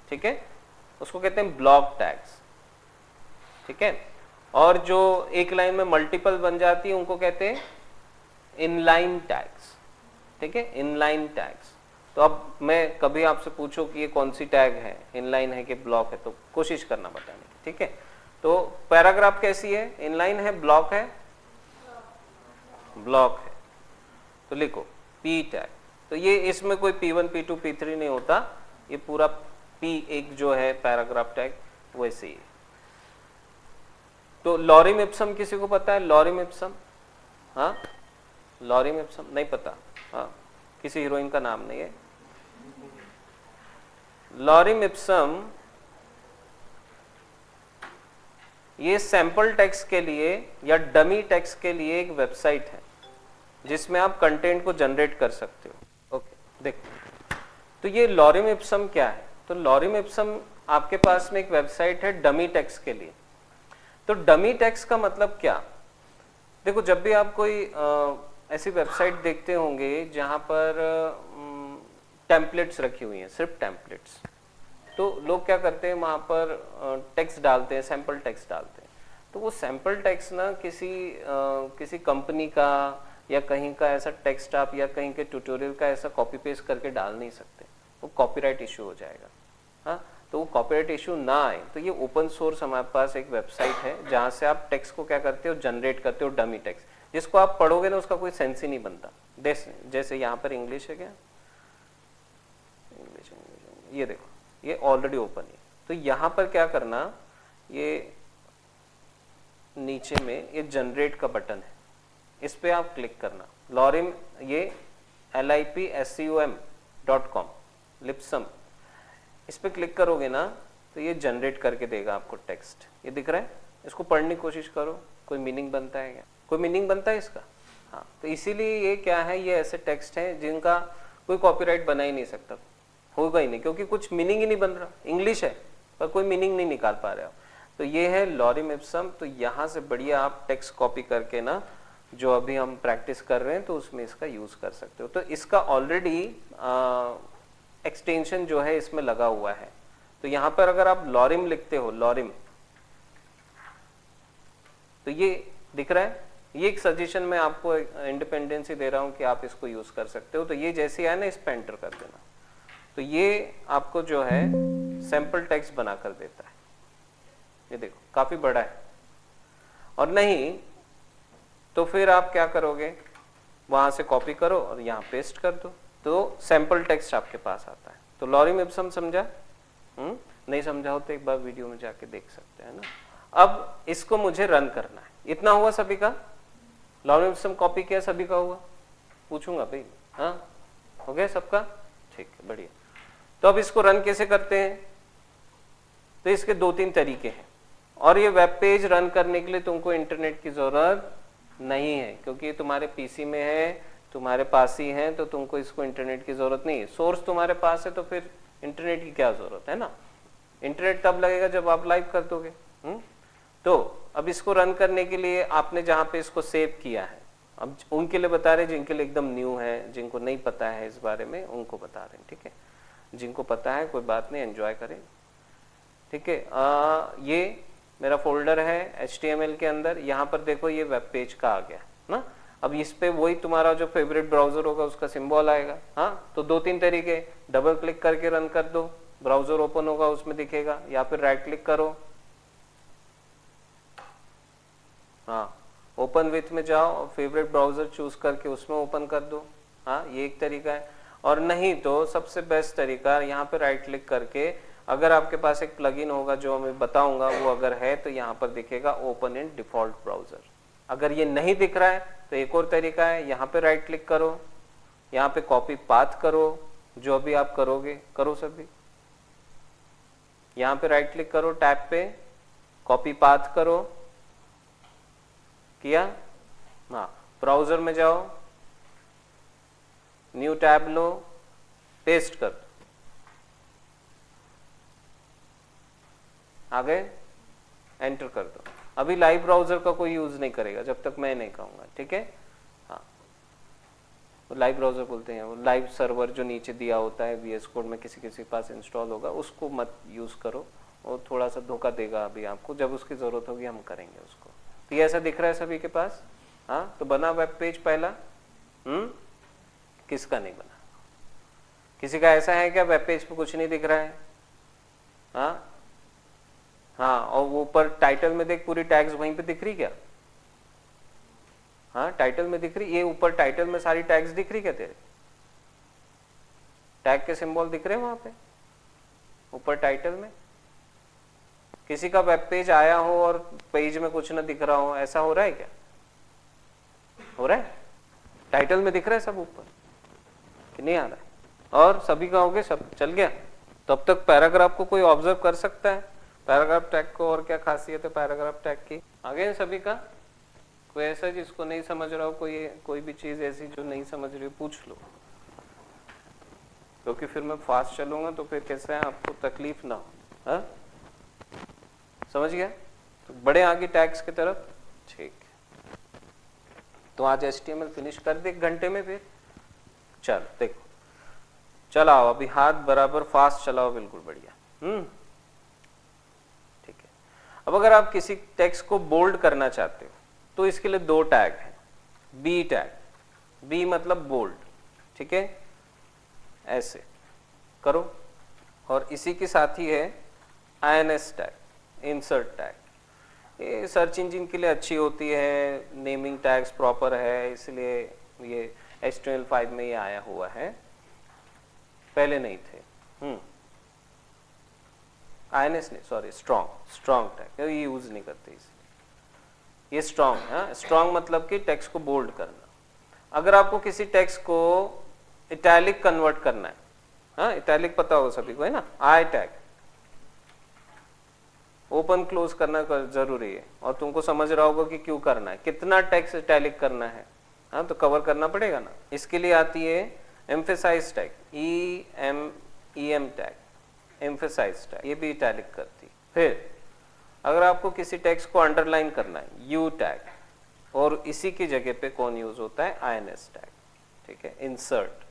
ठीक है, उसको कहते हैं ब्लॉक टैग्स, ठीक है। और जो एक लाइन में मल्टीपल बन जाती है उनको कहते हैं इनलाइन टैग्स, ठीक है, इनलाइन टैग्स। तो अब मैं कभी आपसे पूछूं कि ये कौन सी टैग है, इनलाइन है कि ब्लॉक है, तो कोशिश करना बताने की, ठीक है। तो पैराग्राफ कैसी है? इनलाइन है, ब्लॉक है? ब्लॉक है। तो लिखो P टैग। तो ये इसमें कोई P1 P2 P3 नहीं होता, ये पूरा P1 जो है पैराग्राफ टैग वैसे ही है। तो लॉरिम इप्सम किसी को पता है? लॉरिम इप्सम, हाँ, लॉरिम इप्सम नहीं पता? हाँ, किसी हीरोइन का नाम नहीं है। लॉरिम इप्सम ये सैंपल टेक्स्ट के लिए या डमी टेक्स्ट के लिए एक वेबसाइट है जिसमें आप कंटेंट को जनरेट कर सकते हो। ओके, देखो, तो ये लॉरिम इप्सम क्या है? तो लॉरिम इप्सम आपके पास में एक वेबसाइट है डमी टेक्स्ट के लिए। तो डमी टेक्स्ट का मतलब क्या? देखो, जब भी आप कोई ऐसी वेबसाइट देखते होंगे जहां पर टेम्पलेट्स रखी हुई हैं, सिर्फ टेम्पलेट्स, तो लोग क्या करते हैं वहां पर टेक्स्ट डालते हैं, सैंपल टेक्स्ट डालते हैं। तो वो सैंपल टेक्स्ट ना किसी कंपनी का या कहीं का ऐसा टेक्स्ट आप या कहीं के ट्यूटोरियल का ऐसा कॉपी पेस्ट करके डाल नहीं सकते, वो कॉपीराइट इश्यू हो जाएगा। हाँ, तो वो कॉपीराइट इश्यू ना आए तो ये ओपन सोर्स हमारे पास एक वेबसाइट है जहां से आप टेक्स्ट को क्या करते हो, जनरेट करते हो, डमी टेक्स्ट, जिसको आप पढ़ोगे ना उसका कोई सेंस ही नहीं बनता। जैसे यहाँ पर इंग्लिश है, क्या इंग्लिश, ये देखो ये ऑलरेडी ओपन है। तो यहाँ पर क्या करना, ये नीचे में ये जनरेट का बटन है, इस पे आप क्लिक करना। लॉरिम, ये lipsum.com, लिप्सम, इस पे क्लिक करोगे ना तो ये जनरेट करके देगा आपको टेक्स्ट। ये दिख रहा है, इसको पढ़ने की कोशिश करो, कोई मीनिंग बनता है क्या? कोई मीनिंग बनता है इसका? हाँ, तो इसीलिए ये क्या है, ये ऐसे टेक्स्ट हैं जिनका कोई कॉपीराइट बना ही नहीं सकता, होगा ही नहीं, क्योंकि कुछ मीनिंग ही नहीं बन रहा, इंग्लिश है पर कोई मीनिंग नहीं निकाल पा रहे हो। तो ये है लॉरिम इप्सम। तो यहाँ से बढ़िया आप टेक्स्ट कॉपी करके ना, जो अभी हम प्रैक्टिस कर रहे हैं, तो उसमें इसका यूज कर सकते हो। तो इसका ऑलरेडी एक्सटेंशन जो है इसमें लगा हुआ है। तो यहाँ पर अगर आप लॉरिम लिखते हो, लॉरिम, तो ये दिख रहा है, ये एक सजेशन मैं आपको इंडिपेंडेंसी दे रहा हूँ कि आप इसको यूज कर सकते हो। तो ये जैसे आए ना, इस पे एंटर कर देना, तो ये आपको जो है सैंपल टेक्स्ट बना कर देता है। ये देखो काफी बड़ा है। और नहीं तो फिर आप क्या करोगे, वहां से कॉपी करो और यहाँ पेस्ट कर दो, तो सैंपल टेक्स्ट आपके पास आता है। तो लॉरिम इप्सम समझा? नहीं समझा हो तो एक बार वीडियो में जाके देख सकते हैं ना। अब इसको मुझे रन करना है। इतना हुआ सभी का? लॉरिम इप्सम कॉपी किया, सभी का हुआ? पूछूंगा भाई, हाँ हो गया सबका? ठीक है, बढ़िया। तो अब इसको रन कैसे करते हैं? तो इसके 2-3 तरीके हैं। और ये वेब पेज रन करने के लिए तुमको इंटरनेट की जरूरत नहीं है, क्योंकि ये तुम्हारे पीसी में है, तुम्हारे पास ही है, तो तुमको इसको इंटरनेट की जरूरत नहीं है। सोर्स तुम्हारे पास है, तो फिर इंटरनेट की क्या जरूरत है ना। इंटरनेट तब लगेगा जब आप लाइव कर दोगे। तो अब इसको रन करने के लिए आपने जहां पे इसको सेव किया है, अब उनके लिए बता रहे जिनके लिए एकदम न्यू है, जिनको नहीं पता है इस बारे में, उनको बता रहे हैं, ठीक है। जिनको पता है कोई बात नहीं, एंजॉय करें, ठीक है। ये मेरा फोल्डर है HTML के अंदर। यहाँ पर देखो ये वेब पेज का आ गया ना। अब इस पे वही तुम्हारा जो फेवरेट ब्राउजर होगा उसका सिंबल आएगा। हाँ, तो 2-3 तरीके, डबल क्लिक करके रन कर दो, ब्राउजर ओपन होगा उसमें दिखेगा, या फिर राइट क्लिक करो, हाँ ओपन विथ में जाओ और फेवरेट ब्राउजर चूज करके उसमें ओपन कर दो। हाँ, ये एक तरीका है। और नहीं तो सबसे बेस्ट तरीका, यहाँ पे राइट क्लिक करके, अगर आपके पास एक प्लगइन होगा जो मैं बताऊंगा, वो अगर है तो यहाँ पर दिखेगा ओपन इन डिफॉल्ट ब्राउजर। अगर ये नहीं दिख रहा है तो एक और तरीका है, यहाँ पे राइट क्लिक करो, यहाँ पे कॉपी पाथ करो, जो भी आप करोगे करो सभी। यहाँ पे राइट क्लिक करो, टैब पे कॉपी पाथ करो, किया? हाँ, ब्राउजर में जाओ, न्यू टैब लो, पेस्ट कर दो, आगे एंटर कर दो। अभी लाइव ब्राउजर का कोई यूज नहीं करेगा जब तक मैं नहीं कहूंगा, ठीक है। हाँ, तो लाइव ब्राउजर बोलते हैं, वो लाइव सर्वर जो नीचे दिया होता है VS कोड में, किसी किसी के पास इंस्टॉल होगा, उसको मत यूज करो, वो थोड़ा सा धोखा देगा अभी आपको। जब उसकी जरूरत होगी हम करेंगे उसको। तो ये ऐसा दिख रहा है सभी के पास? हाँ, तो बना वेब पेज पहला? किसका नहीं बना? किसी का ऐसा है क्या वेब पेज पे कुछ नहीं दिख रहा है? हाँ हाँ, और वो ऊपर टाइटल में देख, पूरी टैग्स वहीं पे दिख रही क्या? हाँ, टाइटल में दिख रही, ये ऊपर टाइटल में सारी टैग्स दिख रही क्या तेरे? टैग के सिंबल दिख रहे हैं वहां पे ऊपर टाइटल में? किसी का वेब पेज आया हो और पेज में कुछ ना दिख रहा हो, ऐसा हो रहा है क्या? हो रहा है? टाइटल में दिख रहा है सब ऊपर कि नहीं आ रहा है? और सभी का हो गया, सब चल गया? तब तक पैराग्राफ को कोई ऑब्जर्व कर सकता है? पैराग्राफ टैग को और क्या खासियत है पैराग्राफ टैग की? आगे सभी का? कोई ऐसा जिसको नहीं समझ रहा हो, कोई भी चीज ऐसी जो नहीं समझ रही हो, पूछ लो, क्योंकि फिर मैं फास्ट चलूंगा तो फिर कैसे है, आपको तकलीफ ना हो। हाँ, समझ गया? तो बड़े आगे टैग्स की तरफ, ठीक। तो आज HTML फिनिश कर दे 1 घंटे में फिर। चल देखो, चलाओ अभी, हाथ बराबर फास्ट चलाओ, बिल्कुल बढ़िया। ठीक है। अब अगर आप किसी टेक्स्ट को बोल्ड करना चाहते हो तो इसके लिए 2 टैग हैं। बी टैग, बी मतलब बोल्ड, ठीक है, ऐसे करो। और इसी के साथ ही है INS टैग, इंसर्ट टैग। ये सर्च इंजन के लिए अच्छी होती है, नेमिंग टैग्स प्रॉपर है, इसलिए ये HTML5 में ये आया हुआ है, पहले नहीं थे। INS नहीं, सॉरी, स्ट्रॉन्ग टैग, ये यूज नहीं करते इसलिए। ये स्ट्रॉन्ग है। स्ट्रॉन्ग मतलब कि टेक्स्ट को बोल्ड करना। अगर आपको किसी टेक्स्ट को इटैलिक कन्वर्ट करना है, हाँ, इटैलिक पता होगा सभी को, है ना, आई टैग, ओपन क्लोज करना जरूरी है और तुमको समझ रहा होगा कि क्यों करना है, कितना टेक्स्ट इटैलिक करना है। हाँ, तो कवर करना पड़ेगा ना। इसके लिए आती है emphasize tag, EM tag, emphasize tag, ये भी इटैलिक करती है। फिर अगर आपको किसी टेक्स्ट को अंडरलाइन करना है, U टैग, और इसी की जगह पे कौन यूज होता है, INS टैग। ठीक है, इंसर्ट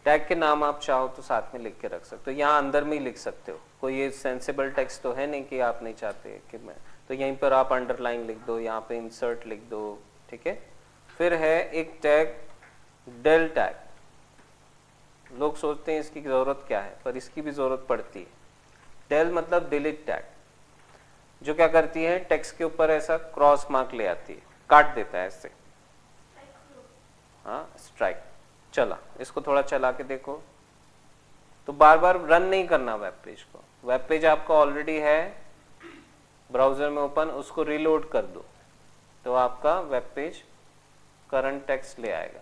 टैग के नाम आप चाहो तो साथ में लिख के रख सकते हो, यहाँ अंदर में ही लिख सकते हो, कोई ये सेंसिबल टेक्स्ट तो है नहीं कि आप नहीं चाहते कि मैं, तो यहीं पर आप अंडरलाइन लिख दो, यहाँ पे इंसर्ट लिख दो। ठीक है, फिर है एक टैग del टैग, लोग सोचते हैं इसकी जरूरत क्या है, पर इसकी भी जरूरत पड़ती है। del मतलब डिलीट टैग, जो क्या करती है, टेक्स्ट के ऊपर ऐसा क्रॉस मार्क ले आती है, काट देता है ऐसे। हाँ, स्ट्राइक। चला, इसको थोड़ा चला के देखो, तो बार बार रन नहीं करना वेब पेज को, वेब पेज आपका ऑलरेडी है ब्राउजर में ओपन, उसको रीलोड कर दो तो आपका वेब पेज करंट टेक्स्ट ले आएगा।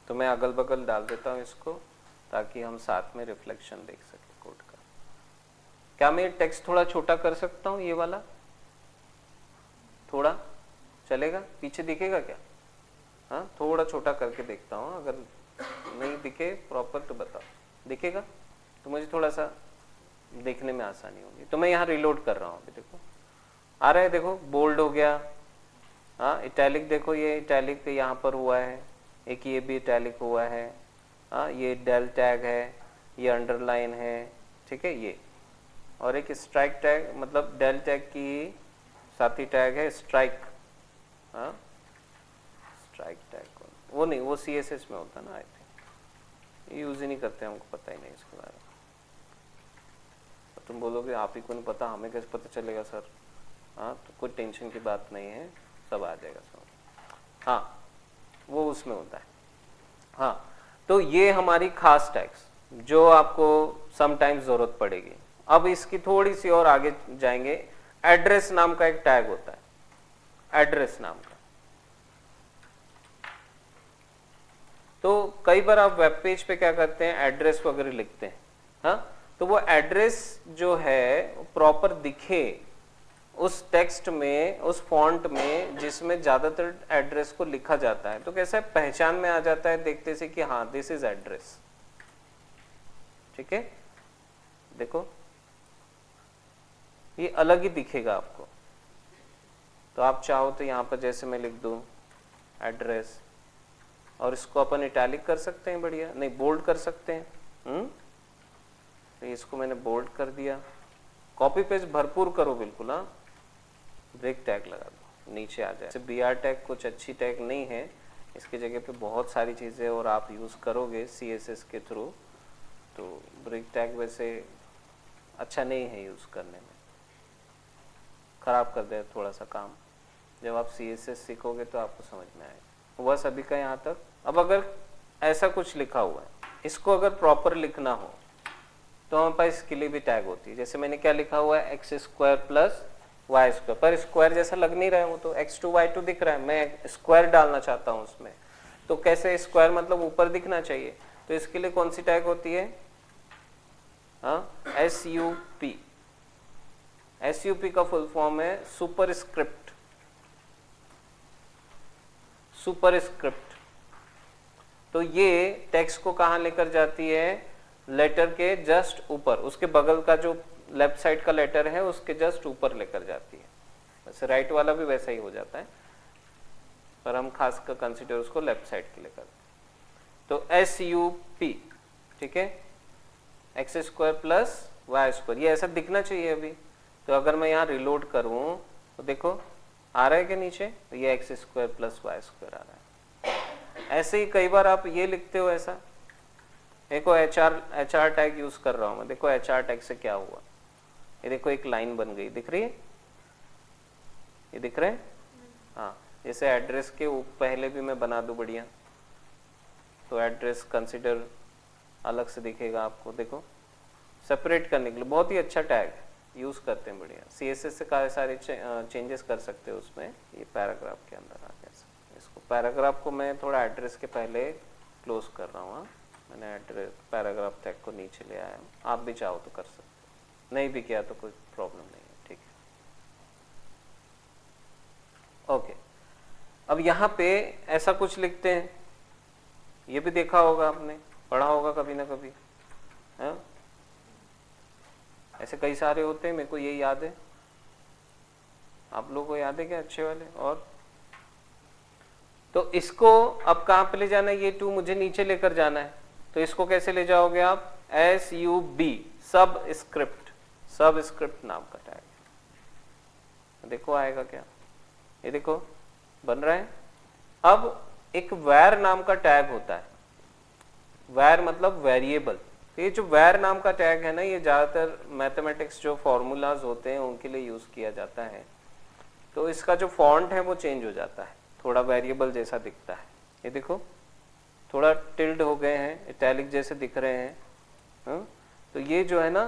तो मैं अगल बगल डाल देता हूं इसको ताकि हम साथ में रिफ्लेक्शन देख सके कोड का। क्या मैं टेक्स्ट थोड़ा छोटा कर सकता हूं, ये वाला थोड़ा चलेगा, पीछे दिखेगा क्या? हाँ, थोड़ा छोटा करके देखता हूँ, अगर नहीं दिखे प्रॉपर तो बताओ, दिखेगा तो मुझे थोड़ा सा देखने में आसानी होगी। तो मैं यहाँ रिलोड कर रहा हूँ, अभी देखो आ रहा है, देखो बोल्ड हो गया। हाँ, इटैलिक देखो, ये इटैलिक यहाँ पर हुआ है, एक ये भी इटैलिक हुआ है। हाँ, ये del टैग है, ये अंडरलाइन है। ठीक है, ये और एक स्ट्राइक टैग, मतलब del टैग की साथी टैग है स्ट्राइक। हाँ, स्ट्राइक टैग वो नहीं, वो CSS में होता ना, आई थिंक यूज ही नहीं करते, हमको पता ही नहीं इसके बारे में। तुम बोलोगे आप ही को नहीं पता, हमें कैसे पता चलेगा सर? हाँ, तो कोई टेंशन की बात नहीं है, सब आ जाएगा समझ। हाँ, वो उसमें होता है। हाँ, तो ये हमारी खास टैग्स जो आपको समटाइम्स जरूरत पड़ेगी। अब इसकी थोड़ी सी और आगे जाएंगे, एड्रेस नाम का एक टैग होता है, एड्रेस नाम का। तो कई बार आप वेब पेज पे क्या करते हैं, एड्रेस वगैरह लिखते हैं। हाँ, तो वो एड्रेस जो है प्रॉपर दिखे उस टेक्स्ट में, उस फॉन्ट में जिसमें ज्यादातर एड्रेस को लिखा जाता है, तो कैसा है, पहचान में आ जाता है देखते से कि हाँ दिस इज एड्रेस। ठीक है, देखो ये अलग ही दिखेगा आपको। तो आप चाहो तो यहां पर जैसे मैं लिख दूं एड्रेस, और इसको अपन इटैलिक कर सकते हैं, बढ़िया, नहीं बोल्ड कर सकते हैं। तो इसको मैंने बोल्ड कर दिया, कॉपी पेस्ट भरपूर करो बिल्कुल। हाँ, ब्रेक टैग लगा दो, नीचे आ जाए। BR टैग कुछ अच्छी टैग नहीं है, इसकी जगह पे बहुत सारी चीजें और आप यूज करोगे CSS के थ्रू, तो ब्रेक टैग वैसे अच्छा नहीं है यूज करने में, खराब कर दे थोड़ा सा काम। जब आप CSS सीखोगे तो आपको समझ में आएगा। हुआ सभी का यहाँ तक? अब अगर ऐसा कुछ लिखा हुआ है, इसको अगर प्रॉपर लिखना हो तो हमारे पास इसके लिए भी टैग होती है। जैसे मैंने क्या लिखा हुआ है, x² + y², पर स्क्वायर जैसा लग नहीं रहा है, वो तो x2 y2 दिख रहा है, मैं स्क्वायर डालना चाहता हूँ उसमें, तो कैसे स्क्वायर मतलब ऊपर दिखना चाहिए, तो इसके लिए कौन सी टैग होती है? हाँ, SUP का फुल फॉर्म है सुपरस्क्रिप्ट। सुपरस्क्रिप्ट तो ये टेक्स्ट को कहां लेकर जाती है, लेटर के जस्ट ऊपर, उसके बगल का जो लेफ्ट साइड का लेटर है उसके जस्ट ऊपर लेकर जाती है। वैसे राइट वाला भी वैसा ही हो जाता है, पर हम खास कर कंसीडर उसको लेफ्ट साइड के लेकर। तो SUP, ठीक है, x² + y², ये ऐसा दिखना चाहिए अभी। तो अगर मैं यहाँ रिलोड करूं तो देखो आ रहा है कि नीचे, तो ये x² + y² आ रहा है। ऐसे ही कई बार आप ये लिखते हो ऐसा, देखो HR टैग यूज कर रहा हूं मैं, देखो HR टैग से क्या हुआ, ये देखो एक लाइन बन गई, दिख रही है, ये दिख रहा है। हाँ, जैसे एड्रेस के पहले भी मैं बना दूं बढ़िया, तो एड्रेस कंसीडर अलग से दिखेगा आपको, देखो सेपरेट करने के लिए बहुत ही अच्छा टैग है, यूज करते हैं बढ़िया। CSS से काफी सारे चेंजेस कर सकते हो उसमें। ये पैराग्राफ के अंदर आ गया, इसको पैराग्राफ को मैं थोड़ा एड्रेस के पहले क्लोज कर रहा हूँ। मैंने एड्रेस पैराग्राफ टैग को नीचे ले आया हूँ, आप भी चाहो तो कर सकते हो, नहीं भी किया तो कोई प्रॉब्लम नहीं है, ठीक है। ओके, अब यहाँ पे ऐसा कुछ लिखते हैं, ये भी देखा होगा आपने, पढ़ा होगा कभी ना कभी, है? ऐसे कई सारे होते हैं, मेरे को ये याद है, आप लोगों को याद है क्या अच्छे वाले? और तो इसको अब कहाँ पे ले जाना है, ये 2 मुझे नीचे लेकर जाना है, तो इसको कैसे ले जाओगे आप? SUB, सब स्क्रिप्ट नाम का टैग। देखो आएगा क्या, ये देखो बन रहा है। अब एक वैर नाम का टैग होता है, वैर मतलब वेरिएबल। तो ये जो वैर नाम का टैग है ना, ये ज्यादातर मैथमेटिक्स जो फॉर्मूलाज होते हैं उनके लिए यूज किया जाता है। तो इसका जो फॉन्ट है वो चेंज हो जाता है, थोड़ा वेरिएबल जैसा दिखता है। ये देखो थोड़ा टिल्ड हो गए हैं, इटैलिक जैसे दिख रहे हैं, हाँ? तो ये जो है ना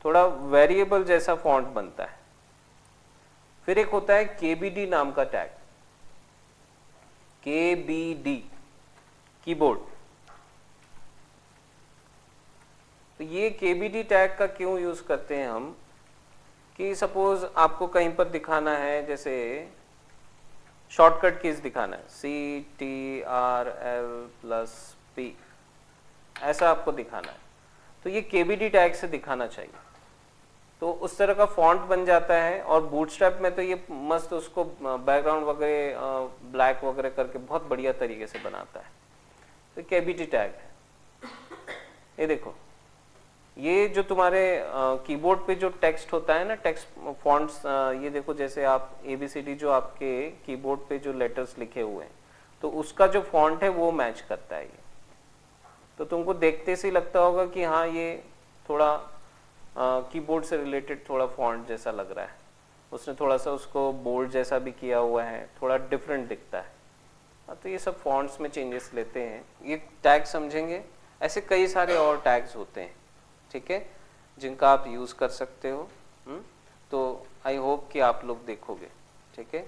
थोड़ा वेरिएबल जैसा फॉन्ट बनता है। फिर एक होता है KBD नाम का टैग, KBD कीबोर्ड। तो ये KBD टैग का क्यों यूज करते हैं हम, कि सपोज आपको कहीं पर दिखाना है, जैसे शॉर्टकट कीज दिखाना है, CTRL+P, ऐसा आपको दिखाना है, तो ये KBD टैग से दिखाना चाहिए। तो उस तरह का फॉन्ट बन जाता है। और बूटस्ट्रैप में तो ये मस्त उसको बैकग्राउंड वगैरह ब्लैक वगैरह करके बहुत बढ़िया तरीके से बनाता है। तो KBD टैग है। ये देखो, ये जो तुम्हारे कीबोर्ड पे जो टेक्स्ट होता है ना, टेक्स्ट फॉन्ट्स, ये देखो जैसे आप ABCD जो आपके कीबोर्ड पे जो लेटर्स लिखे हुए हैं, तो उसका जो फॉन्ट है वो मैच करता है ये। तो तुमको देखते से लगता होगा कि हाँ ये थोड़ा कीबोर्ड से रिलेटेड थोड़ा फॉन्ट जैसा लग रहा है, उसने थोड़ा सा उसको बोल्ड जैसा भी किया हुआ है, थोड़ा डिफरेंट दिखता है। तो ये सब फॉन्ट्स में चेंजेस लेते हैं, ये टैग समझेंगे। ऐसे कई सारे और टैग्स होते हैं, ठीक है, जिनका आप यूज कर सकते हो। तो आई होप कि आप लोग देखोगे, ठीक है,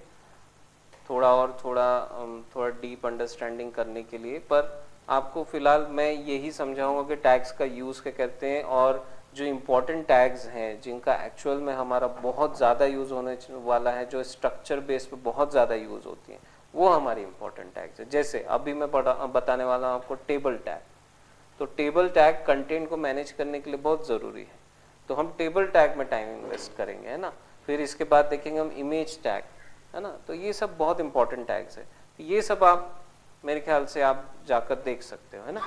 थोड़ा डीप अंडरस्टैंडिंग करने के लिए। पर आपको फिलहाल मैं यही समझाऊंगा कि टैग्स का यूज क्या करते हैं, और जो इम्पोर्टेंट टैग्स हैं जिनका एक्चुअल में हमारा बहुत ज़्यादा यूज होने वाला है, जो स्ट्रक्चर बेस पे बहुत ज़्यादा यूज होती हैं, वो हमारी इंपॉर्टेंट टैग्स है। जैसे अभी मैं बताने वाला हूँ आपको टेबल टैग। तो टेबल टैग कंटेंट को मैनेज करने के लिए बहुत ज़रूरी है, तो हम टेबल टैग में टाइम इन्वेस्ट करेंगे, है ना। फिर इसके बाद देखेंगे हम इमेज टैग, है ना। तो ये सब बहुत इंपॉर्टेंट टैग्स है, तो ये सब आप मेरे ख्याल से आप जाकर देख सकते हो, है ना।